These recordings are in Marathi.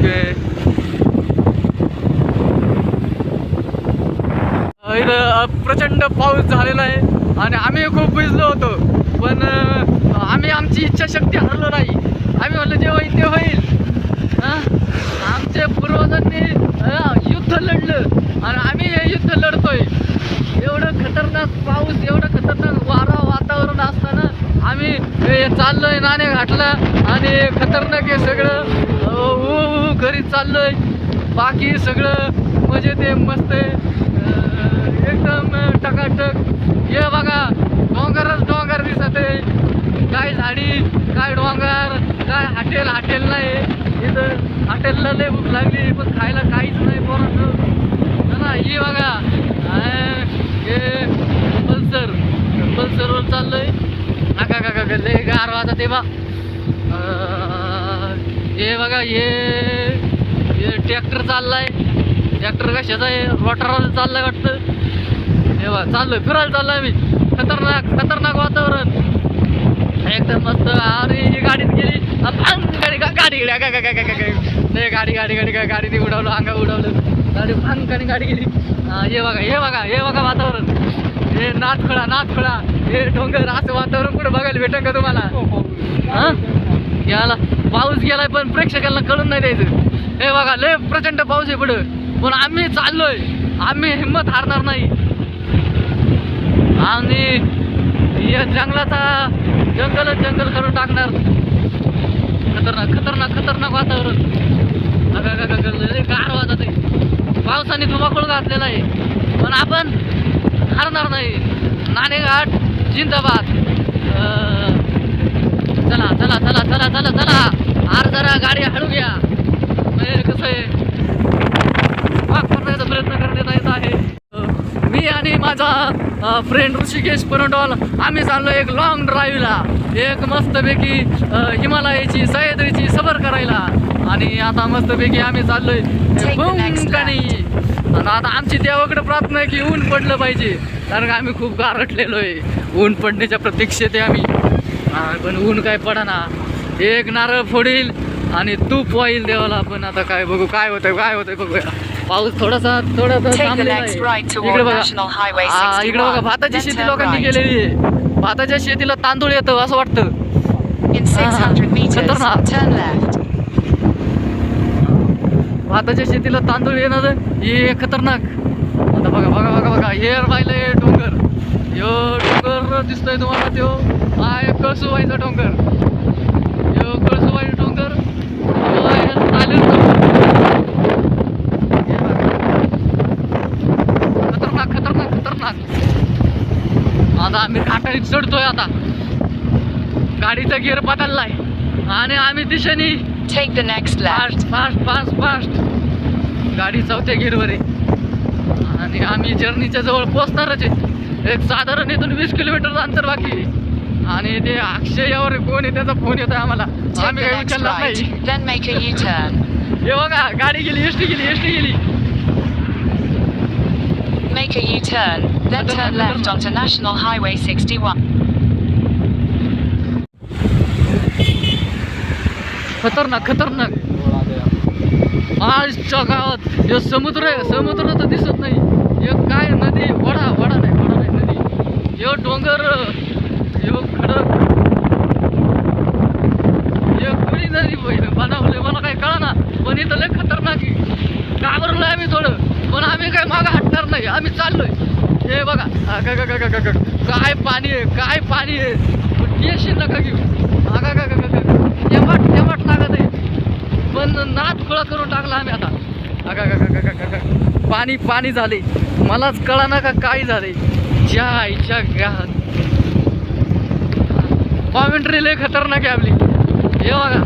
ओके. इथं प्रचंड पाऊस झालेला आहे आणि आम्ही खूप भिजलो होतो, पण आम्ही आमची इच्छाशक्ती हरलो नाही. आम्ही म्हणलं जे होईल ते होईल. आमच्या पूर्वजांनी युद्ध लढलं आणि आम्ही हे युद्ध लढतोय. एवढं खतरनाक पाऊस, एवढं खतरनाक वातावरण असताना आम्ही चाललोय नाणे घाटला आणि खतरनाक हे सगळं घरी चाललोय. बाकी सगळं मजेत आहे, मस्त आहे, एकदम टकाटक. हे बघा डोंगरच डोंगर दिसत आहे, काय झाडी काय डोंगर, काय हॉटेल नाही. इथं हॉटेलला लय भूक लागली पण खायला काहीच नाही पोरांनो. ना हे बघा हे पल्सरवर चाललोय. का लय गार वाजत आहे बा. हे बघा हे ट्रॅक्टर चाललाय. ट्रॅक्टर कशाचा आहे? रोटरला चाललाय वाटतं. हे बघा चाललोय, फिरायला चाललोय मी. खतरनाक वातावरण एकदम मस्त. अरे ही गाडीत गेली गाडीने उडवलं, अंगा उडवलं, गाडी भांगाने गाडी गेली. हे बघा वातावरण. हे नाथखोळा हे डोंगर, असं वातावरण कुठं बघायला भेटेल का तुम्हाला? याला पाऊस गेलाय पण प्रेक्षकांना कळून नाही द्यायचं. हे बघा लय प्रचंड पाऊस आहे पुढं, पण आम्ही चाललोय. आम्ही हिंमत हारणार नाही. आणि या जंगलाचा जंगल करून टाकणार. खतरनाक वातावरण. गार वाजत आहे, पावसाने धुमाकूळ घातलेला आहे, पण आपण हारणार नाही. नाणेघाट जिंदाबाद. चला आर जरा गाडी हळू घ्या. कसं आहे करण्याचा प्रयत्न करण्यात येत आहे. मी आणि माझा फ्रेंड ऋषिकेश परंडवाल आम्ही चाललो एक लॉंग ड्राईव्हला, एक मस्तपैकी हिमालयाची सह्याद्रीची सफर करायला. आणि आता मस्तपैकी आम्ही चाललोय कोकणी. आणि आता आमची देवाकडे प्रार्थना आहे की ऊन पडलं पाहिजे, कारण का आम्ही खूप गारठलेलो आहे. ऊन पडण्याच्या प्रतीक्षेत आहे आम्ही, पण ऊन काय पडाना. एक नारळ फोडील आणि तूप वाईल देवाला. पण आता काय बघू काय होतंय बघूया. पाऊस थोडासा थांबलेला आहे. इकडे बघा भाताची शेती लोकांनी केलेली आहे. भाताच्या शेतीला तांदूळ येतं असं वाटतं. खतरनाक. भाताच्या शेतीला तांदूळ येणार हे खतरनाक. आता बघा हे राहिलं हे डोंगर. डोंगर दिसतोय तुम्हाला? त्यो आहे कळसुबाईचा डोंगर. कळसुबाईचा डोंगर खतरनाक. आता आम्ही घाटाळीत चढतोय. आता गाडीचा गिअर बदललाय आणि आम्ही दिशेने फास्ट गाडी 4थ्या गिअरवर आहे. आणि आम्ही जर्नीच्या जवळ पोहोचणारच आहे. एक साधारण इथून 20 किलोमीटरचं अंतर बाकी आहे. आणि ते अक्षय यावर कोण आहे त्याचा फोन येतोय आम्हाला. आम्ही काही विचारलं नाही. हे बघा गाडी गेली, एसटी गेली. Make a U-turn, then turn left onto National Highway 61. खतरनाक. आजच्या गावात हे समुद्र तर दिसत नाही. हे काय नदी, वडा नाही नदी. हे डोंगर, हे खडक, हे कुणी नदी बनवले मला काही कळना. पण इथं लय खतरनाक आहे. घाबरलोय आम्ही थोडं, पण आम्ही काय मागं हटणार नाही. आम्ही चाललोय. हे बघा काय पाणी आहे. टेन्शन नका घेऊ. तेवाट लागत आहे, पण नाद खुळा करून टाकला आम्ही आता. पाणी झाले. मलाच कळना का काय झाले. कॉमेंट्री लय खतरनाक आहे आपली. हे बघा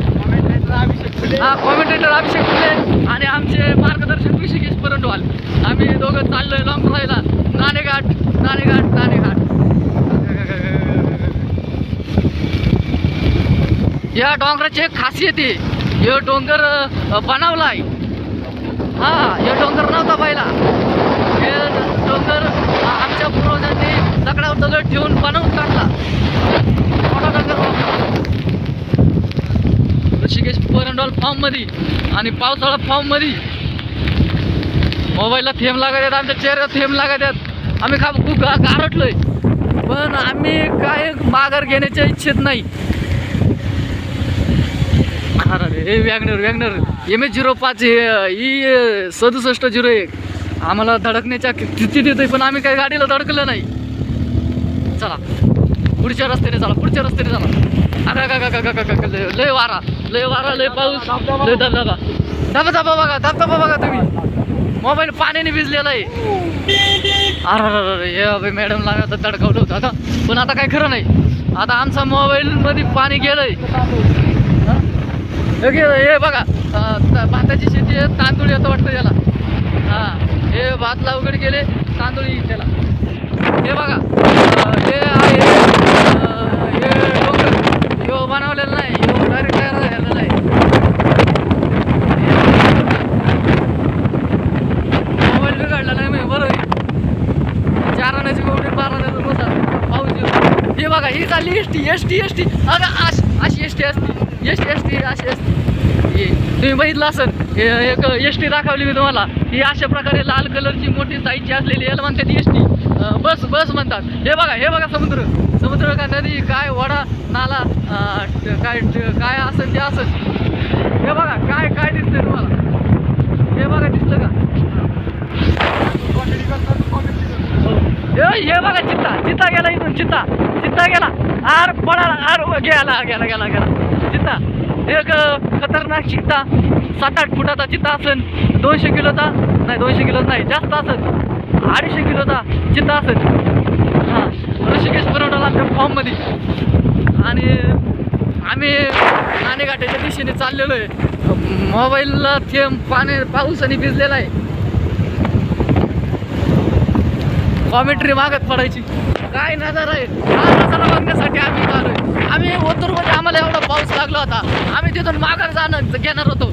कॉमेंटेटर अभिषेक फुले आणि आमचे मार्गदर्शक ऋषिकेश परंडवाल. आम्ही दोघं चाललोय लॉंग ड्राईव्हला. नाणेघाट. या डोंगराची एक खासियत आहे. हे डोंगर बनवलाय. हे डोंगर नव्हता पहिला. हे डोंगर आमच्या पूर्वजांनी दगडावर दगड ठेवून बनवून टाकला. मोठा डोंगर ऋषिकेश परंडॉल फॉर्ममध्ये आणि पावसाळा फॉर्ममध्ये मोबाईलला थेंब लागत आहेत, आमच्या चेहऱ्यावर थेंब लागत आहेत. आम्ही खूप गारटलोय, पण आम्ही काय माघार घेण्याच्या इच्छेत नाही. हे वॅगनर MS-05 E6701 आम्हाला धडकण्याच्या स्थितीत येतोय, पण आम्ही काही गाडीला धडकलं नाही. चला पुढच्या रस्त्याने चला. लय वारा लय पाऊस लय धबधबा बघा तुम्ही. मोबाईल पाण्याने भिजलेला आहे. अरे मॅडमला आता धडकवलं होतं आता, पण आता काय खरं नाही. आता आमचा मोबाईल मध्ये पाणी गेलंय. हे बघा भाताची शेती आहे, तांदूळ येतं वाटतं याला. हे भात लावगड गेले, तांदूळ येईल त्याला. हे बघा हे आहे हे डोंगर यो बनवलेलं नाही, यो डायरेक्ट तयार झालेलं आहे. मोबाईल बिघडला नाही मी बरं. 4 आण्याची गोवडी 12 आण्याचं मोठा पाऊस येतो. हे बघा ही चालली एसटी अगं अशी एसटी असते अशी असते. तुम्ही बघितलं असेल एक एसटी दाखवली मी तुम्हाला. ही अशा प्रकारे लाल कलरची मोठी साईजची असलेली याला म्हणतात एसटी. बस म्हणतात. हे बघा समुद्र का नदी काय वडा नाला काय असेल ते असेल. हे बघा काय दिसतंय तुम्हाला. हे बघा दिसलं का. हे बघा चित्ता गेला इथून. चित्ता गेला. आर पडाला गेला चित्ता. एक खतरनाक चित्ता 7-8 फुटाचा चित्ता असेल. 200 किलोचा नाही जास्त असेल. 250 किलोचा चित्ता असेल. ऋषिकेश परंडॉल आमच्या फॉर्ममध्ये. आणि आम्ही नाणेघाटाच्या दिशेने चाललेलो आहे. मोबाईलला थेंब पावसाने भिजलेला आहे. कॉमेंट्री मागत पडायची. काय नजारा आहे. हा नजारा बघण्यासाठी आम्ही आलोय. आम्ही ओतूरमध्ये आम्हाला एवढा पाऊस लागला होता. आम्ही तिथून माघार घेणार होतो,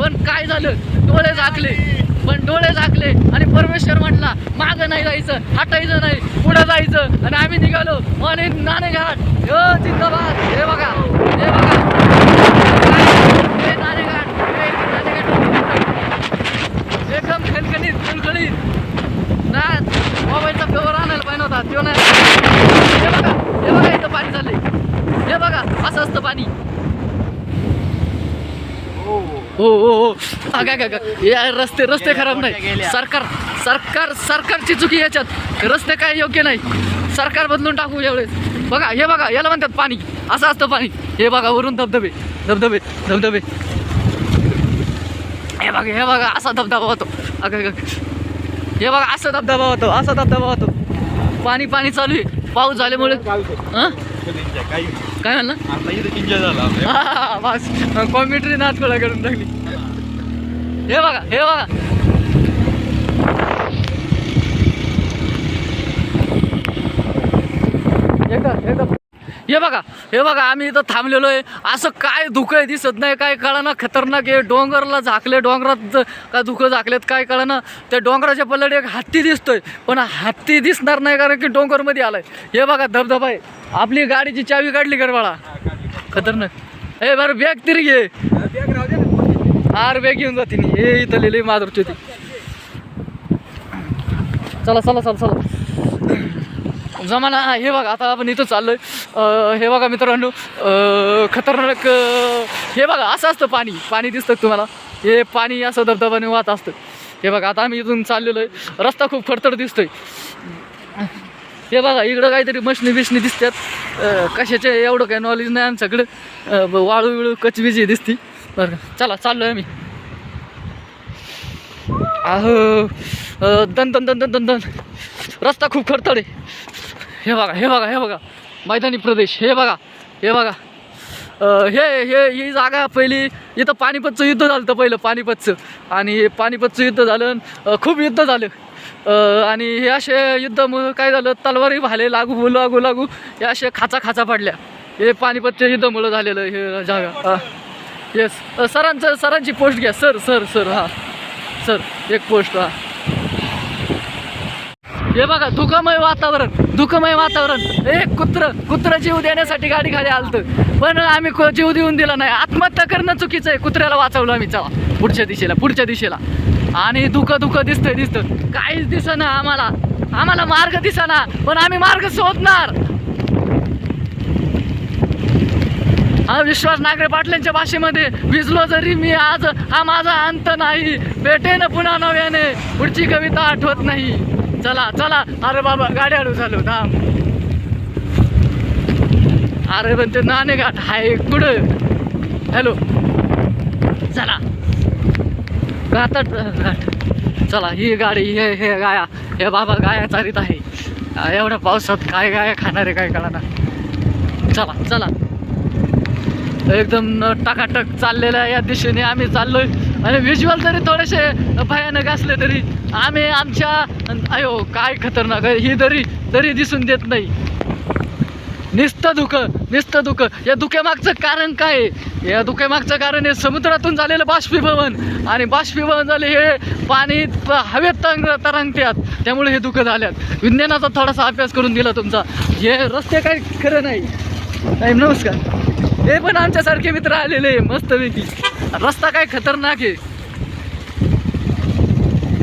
पण काय झालं डोळे झाकले आणि परमेश्वर म्हटला मागं नाही जायचं, हटायचं नाही, पुढं जायचं. आणि आम्ही निघालो आणि नाणेघाट जिंदाबाद. हे बघा नाणेघाट एकदम खणखणीत ना. मोबाईलचा कवर आणायला पाहिजे होता तो नाही. हे बघा इथं पाणी चाललंय. हे बघा असं असतं पाणी. हो रस्ते खराब नाही. सरकारची चुकी याच्यात. रस्ते काय योग्य नाही. सरकार बदलून टाकू एवढेच. हे बघा याला म्हणतात पाणी. असं असतं पाणी. हे बघा वरून धबधबे. हे बघा असा धबधबा होतो. हे बघा असा धबधबा होतो. पाणी चालू आहे. पाऊस झाल्यामुळे काय म्हणलं बस कॉमेंट्री नाचकोळा करून टाकली. हे बघा हे बघा आम्ही इथं थांबलेलो आहे. असं काय धुकं दिसत नाही, काय कळना. खतरनाक आहे. डोंगराला झाकले, डोंगरात काय धुकं झाकलेत काय कळना. त्या डोंगराच्या पल्ल्यात एक हत्ती दिसतोय, पण हत्ती दिसणार नाही कारण की डोंगरमध्ये आलाय. हे बघा धबधबा आहे. आपली गाडीची चावी काढली गरबाळा. खतरनाक. हे बरं बॅग तरी घे. बॅग घेऊन जाते. हे इथं लिहिली माधुरची होती. चला जमाना. हे बघा आता आपण इथं चाललोय. हे बघा मित्रांनो खतरनाक. हे बघा असं असतं पाणी दिसतं तुम्हाला. हे पाणी असं धबधबाने वाहत असतं. हे बघा आता आम्ही इथून चाललेलो आहे. रस्ता खूप खडतर दिसतोय. हे बघा इकडं काहीतरी मशनी दिसतात. कशाचे एवढं काही नॉलेज नाही आमच्याकडं. वाळू कचबिजी दिसती. बरं चला चाललोय आम्ही. दन रस्ता खूप खडतर आहे. हे बघा मैदानी प्रदेश. हे बघा ही जागा पहिली इथं पानिपतचं युद्ध झालं होतं पहिलं पानिपतचं. आणि पानिपतचं युद्ध झालं. खूप युद्ध झालं. आणि हे असे युद्धामुळं काय झालं, तलवारी भाले लागू हे असे खाचा पडल्या. हे पानिपतच्या युद्धामुळं झालेलं हे जागा. येस सरांची पोस्ट घ्या. सर एक पोस्ट. हे बघा धुकमय वातावरण. एक कुत्र जीव देण्यासाठी गाडी खाली आलतं, पण आम्ही जीव देऊन दिला नाही. आत्महत्या करणं चुकीचं आहे. कुत्र्याला वाचवलं आम्ही. चला पुढच्या दिशेला. आणि धुकं दिसतं. काहीच दिसेना आम्हाला मार्ग दिसेना, पण आम्ही मार्ग शोधणार. हा विश्वास नागरे पाटलांच्या भाषेमध्ये, भिजलो जरी मी आज, हा माझा अंत नाही, भेटेन पुन्हा नव्याने, पुढची कविता आठवत नाही. चला. अरे बाबा गाडी अडू झालो थांब. अरे पण ते नाणेघाट हाय कुठं? हॅलो चला घाट. चला ही गाडी हे गाया, हे बाबा गाया चारीत आहे. एवढ्या पावसात काय गाया खाणार आहे काय कळणार. चला एकदम टकाटक चाललेल्या या दिशेने आम्ही चाललोय. आणि व्हिज्युअल जरी थोडेसे भयानक असले तरी आम्ही आमच्या अयो काय खतरनाक आहे ही दरी दिसून देत नाही. नुसतं धुकं. या धुक्यामागचं कारण काय आहे? या धुक्यामागचं कारण आहे समुद्रातून झालेलं बाष्पीभवन. आणि बाष्पीभवन झाले हे पाणी हवेत तरंगतात, त्यामुळे हे धुकं झाल्यात. विज्ञानाचा थोडासा अभ्यास करून दिला तुमचा. हे रस्ते काही खरं नाही. नमस्कार. हे पण आमच्यासारखे मित्र आलेले मस्तपैकी. रस्ता काय खतरनाक आहे.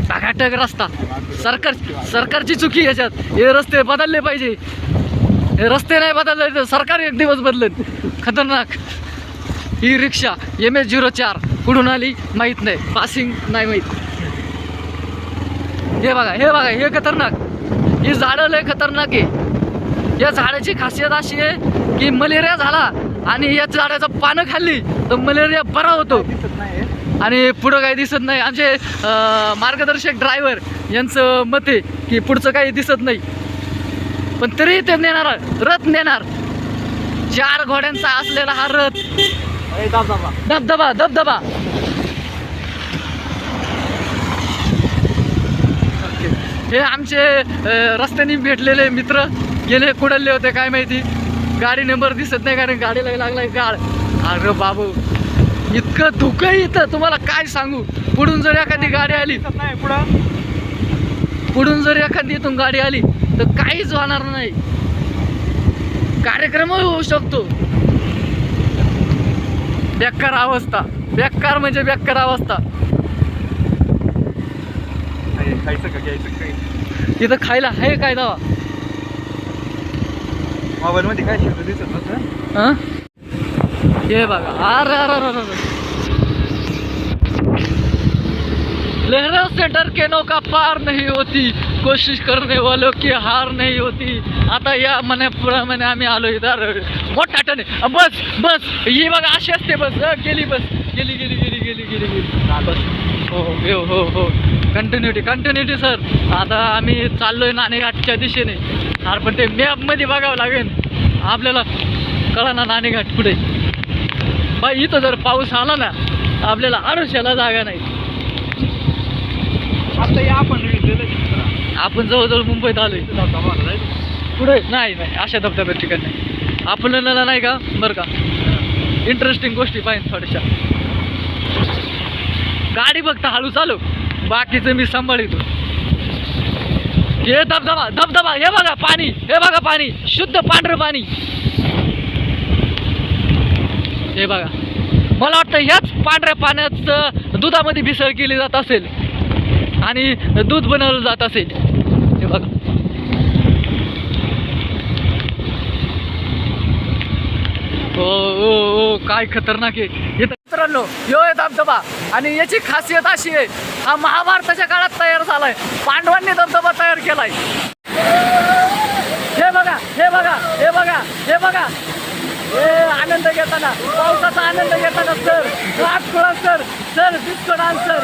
टाकाटक रस्ता. सरकारची चुकी याच्यात. हे रस्ते बदलले पाहिजे. हे रस्ते नाही बदलले तर सरकार एक दिवस बदलेल. खतरनाक. ही रिक्षा MS04 कुठून आली माहीत नाही, पासिंग नाही माहीत. हे बघा हे खतरनाक. ही झाडं लय खतरनाक आहे. या झाडाची खासियत अशी आहे की मलेरिया झाला आणि या झाडाचं पानं खाल्ली तर मलेरिया बरा होतो. आणि पुढं काही दिसत नाही. आमचे मार्गदर्शक ड्रायव्हर यांचं मत आहे की पुढचं काही दिसत नाही, पण तरी ते रथ नेणार. 4 घोड्यांचा असलेला हा रथ. धबधबा. हे आमचे रस्त्याने भेटलेले मित्र गेले कुडले होते काय माहिती. गाडी नंबर दिसत नाही कारण गाडीला लागलाय गाळ. अरे बाबू इतकं धुकं इथं तुम्हाला काय सांगू. पुढून जर एखादी गाडी इथून गाडी आली तर काहीच होणार नाही. कार्यक्रम होऊ शकतो. बेकार अवस्था. इथं खायला आहे काय दावा? मोबाईल मध्ये काय शब्द दिसत नव्हतं. हे बघा. अरे लहरों से डर के नौका पार नहीं होती, कोशिश करने वालों की हार नहीं होती. आता या म्हणे आम्ही आलो इथं. मोठा टन आहे. बस ही बघा अशी असते. बस गेली बस. हो कंटिन्युटी सर. आता आम्ही चाललोय नाणेघाटच्या दिशेने. अरे पण ते मॅपमध्ये बघावं लागेल आपल्याला. कळा ना नाणेघाट कुठे. बाई इथं जर पाऊस आला ना आपल्याला आरुष्याला जागा नाही. आपण जवळजवळ मुंबईत आलोय. पुढे नाही अशा धबधब्या ठिकाण नाही. आपल्याला नाही का बरं का इंटरेस्टिंग गोष्टी पाहिजे थोड्याशा. गाडी फक्त हळू चालू, बाकीचं मी सांभाळतो. हे धबधबा. हे बघा पाणी शुद्ध पांढरं पाणी. हे बघा मला वाटतं ह्याच पांढऱ्या पाण्याचं दुधामध्ये भेसळ केली जात असेल आणि दूध बनवलं जात असेल. हे बघा. ओ काय खतरनाक आहे. मित्रांनो यो आहे धबधबा. आणि याची खासियत अशी आहे हा महाभारताच्या काळात तयार झालाय. पांडवांनी धबधबा तयार केलाय. हे बघा हे आनंद घेताना, पावसाचा आनंद घेताना सर राजकुळा sir disco dancer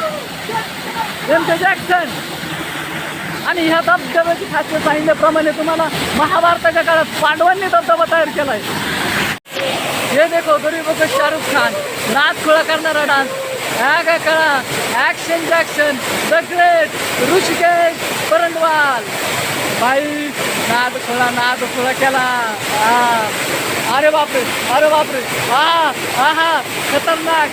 M K. Jackson. आणि ह्या धबधब्याची खासियत सांगितल्याप्रमाणे तुम्हाला महाभारताच्या काळात पांडवांनी धबधबा तयार केलाय. हे देखो गरीबों को शाहरुख खान नाद खोळा करणारा डान्स. काय कळा action Jackson the great Hrishikesh Parandwal. भाई नाद खोळा केला. अरे बापरे हा खतरनाक.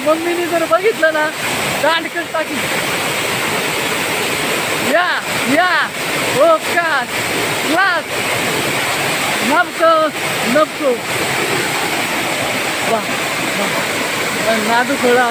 मम्मीने जर बघितलं ना दांडकच टाकी. या ओका क्लास नपको वा नादू खोळा